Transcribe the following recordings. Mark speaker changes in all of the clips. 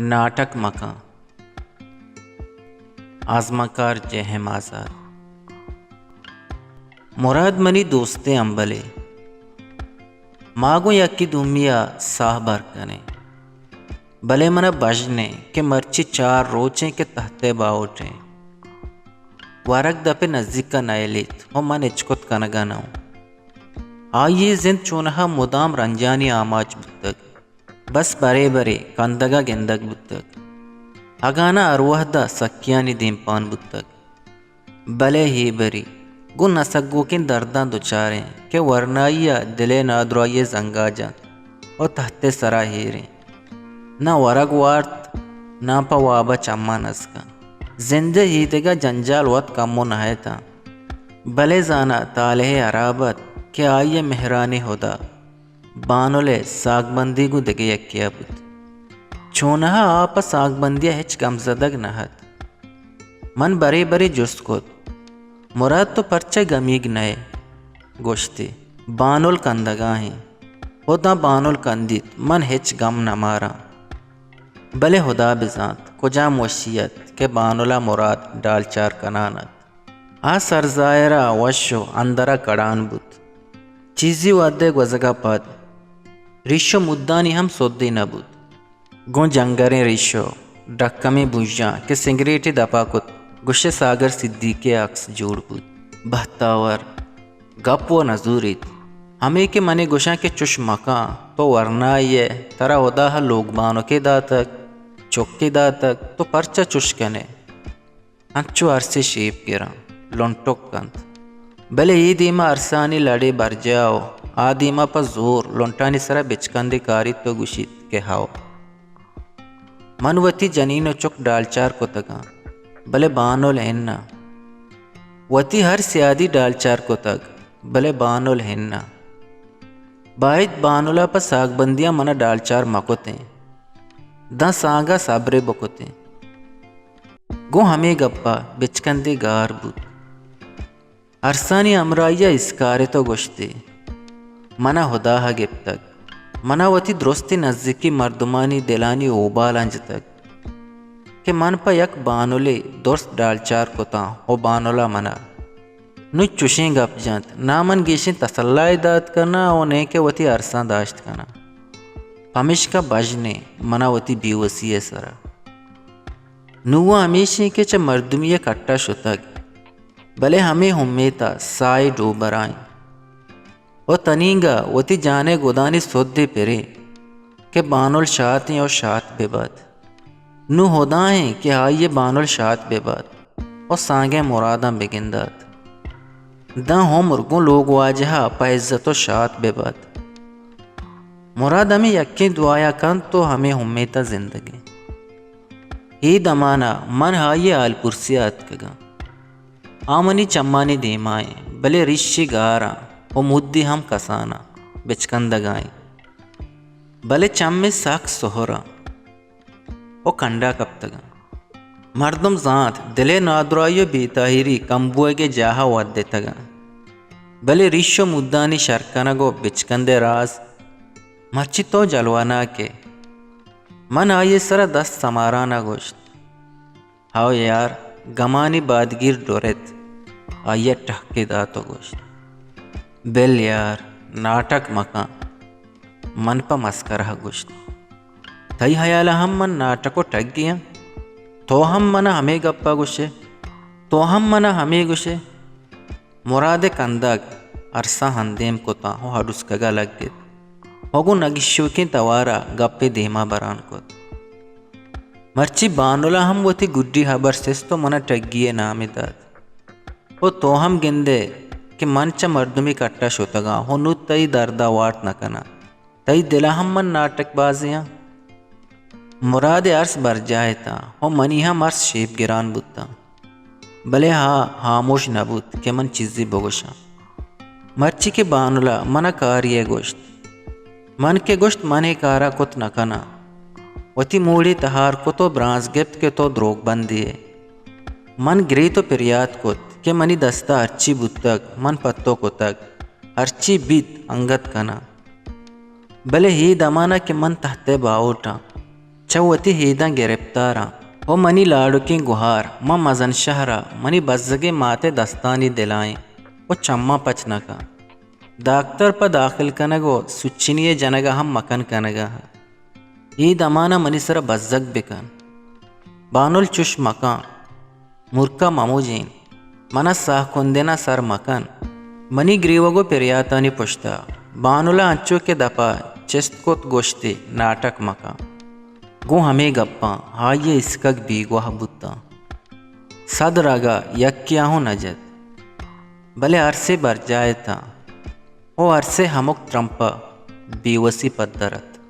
Speaker 1: नाटक मकां आज़माकार जहम आज़ाद मुराद मनी दोस्ते अंबले मागो यक्की दुमिया साह बरकने भले मन बजने के मर्ची चार रोचें के तहते बाउटें वारक दपे नज़दीक का नयलित हो मन इचकुत कनगनौ आइए जिंद चुनहा मुदाम रंजानी आमाज बुतक बस बरे बरे कंदगा गेंदग बुतक अगाना अरवहदा सक्यानी दीमपान बुतक भले ही बरी गु नसगो किन दर्दा दुचारें के वरनाइया दिले नादुराइये जंगाजा और तहते सरा हीरें ना वरग वार्त ना पवाबा चम्मा नसका जिंदे ही तेगा जंजाल वत कमो नहे था भले जाना ताले अराबत के आइये मेहरानी होदा बानोले सागबंदी गु दिगे यक्किया बुत चोनहा आप सागबंदिया हिच गमजदग नहत मन बरे बरे जुस्त कोत मुराद तो परचे गमीग नए गोश्ते बानोल कंदगा हैं होता बानोल कंदित मन हिच गम न मारा भले खुदा बिजात कुजा मोशियत के बानोला मुराद डाल चार कनानत आ सरजायरा वशो अंदरा कड़ान बुत चीज़ी वादे गजगा पद रिशो मुद्दानी हम सोद्दी नबुद गो जंगरें रिशो डक्कमी बुझा के सिंगरेटी दपाकुत गुस्से सागर सिद्दीके अक्स जोड़ बुद बहतावर गप व नजूरित हमें के मने गुशा के चुश मका तो वरना ये तरा होदा है लोग बानो के दातक चौके दातक तो परचा चुश कने अंचो अरसे शेप गिरा लोंटोक कंत भले ये दीमा अरसानी लड़े बर जाओ आदीमा पर जोर लोंटानी सरा बिचकंदी कारी तो गुशित के हाओ मनवती जनीनो चुक डालचार को तगा भले बानो लहन्ना वती हर सियादी डालचार को तग भले बानो लहन्ना बाइद बानोला पर सागबंदियां मना डालचार मकोते दा सागा साबरे बकोते गो हमें गप्पा बिचकंदी गार बुत अरसानी अमराइया इसकारे तो गोश्ते मना हुदा हा गिप तक मना वती द्रोस्ती नज़दीकी मर्दुमानी दिलानी ओबालंज तक के मन पर यक बानोले दोस्त डालचार कोता हो बानोला मना नु चुशें गप जंत ना मन गेशें तसल्ला दात करना और ने के वती अरसा दाश्त करना हमेश का बजने मना वती बेवसी है सरा नुआ हमेशा के च मर्दुमिया कट्टा शुतक भले हमें हुम्मेता साई डोबराएं और तनींगा वती जाने गोदानी सोदे पेरे के बानोल शात और शात बेबाद नु होदाएं कि आइए बानोल शात बेबाद और सांगे मुरादा बेगिंदात दा हो मुर्गों लोग वाजहा पैज़्ज़त शात बेबाद मुराद हमें यक्की दुआया कन तो हमें हुम्मेता जिंदगी ही दमाना मन हाइये आलपुरसियात कगा आमनी चम्मानी देमाएं भले रिश्शी गारा वो मुद्दी हम कसाना बिचकंदगाएं भले चम्मे साख सोहरा वो कंडा कब तगा मर्दम जात दिले नादुराइयो बेताहिरी कंबुए के जाहा वद्दे तगा भले रिश्शो मुद्दानी शर्कना गो बिचकंदे राज मर्ची तो जलवाना के मन आइए सरा दस्त समाराना गोश्त हाओ यार गमानी बादगिर डोरेत आइए टहके दातो गोश्त बेल यार नाटक मका मन पा मस्करा गुश्त थई हयाला हम मन नाटको टक गया तो हम मना हमें गप्पा गुशे तो हम मना हमें गुशे मुरादे कंदाग अरसा हंदेम कोता हो हडुस्कगा लग गए होगो नगिशो के तवारा गप्पे देमा बरान को मर्ची बानोला हम वती गुड्डी हबर सेस तो मना टक गिए नामिदात हो तो हम गिंदे कि मंच मर्दुमी कट्टा शोतगा हो नु तई दर्दा वाट न कना तई दिला हम मन नाटक बाजियाँ मुराद अर्स बर जाए था हो मनी हम अर्स शेप गिरान बुता भले हाँ हामोश नबूत के मन चीज़ी बोगोशा मर्ची के बानुला मन कारिये गोश्त मन के गोश्त मने कारा कुत न कना वती मूड़ी तहार को तो ब्रांस गिफ्ट के तो द्रोग बंदिए मन गिरी तो पिरियात कुत के मनी दस्ता अर्ची बुतक मन पत्तों को तक अर्ची बीत अंगत कना भले ही दमाना के मन तहते बाउटा चवती हीदा गिरफ्तारा ओ मनी लाड़ू की गुहार म मजन शहरा मनी बज्जगे माते दस्तानी दिलाएं ओ चम्मा पचना का डॉक्टर पर दाखिल कनगो सुच्चिनिये जनगा हम मकन कनगा ई दमाना मनी सर बज्जग बिकन बानुल चुश मकान मुर्का ममुजीन मन साह कुंदेना सर मकन मनी ग्रीवगो पेरियातानी पुश्ता बानुला अंचो के दपा चेस्तकोत गोश्ते नाटक मका गो हमें गप्पा हाये इसकक बीगो हबुत्ता सद रागा यक्या हूँ नजत भले अरसे बर जाए था ओ अरसे हमक त्रंपा बीवसी पद्दरत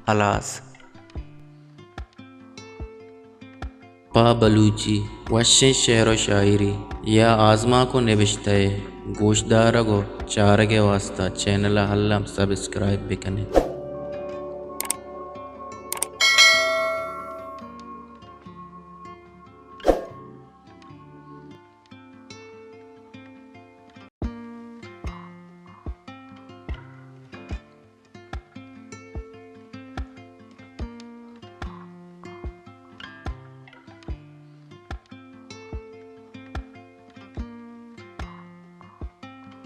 Speaker 1: हलास पा बलूची वशे शेर व शायरी या आज़मा को निविश्ता है गोशदारा गो चारगे वास्ता चैनल हल्लम सब्सक्राइब भी करें।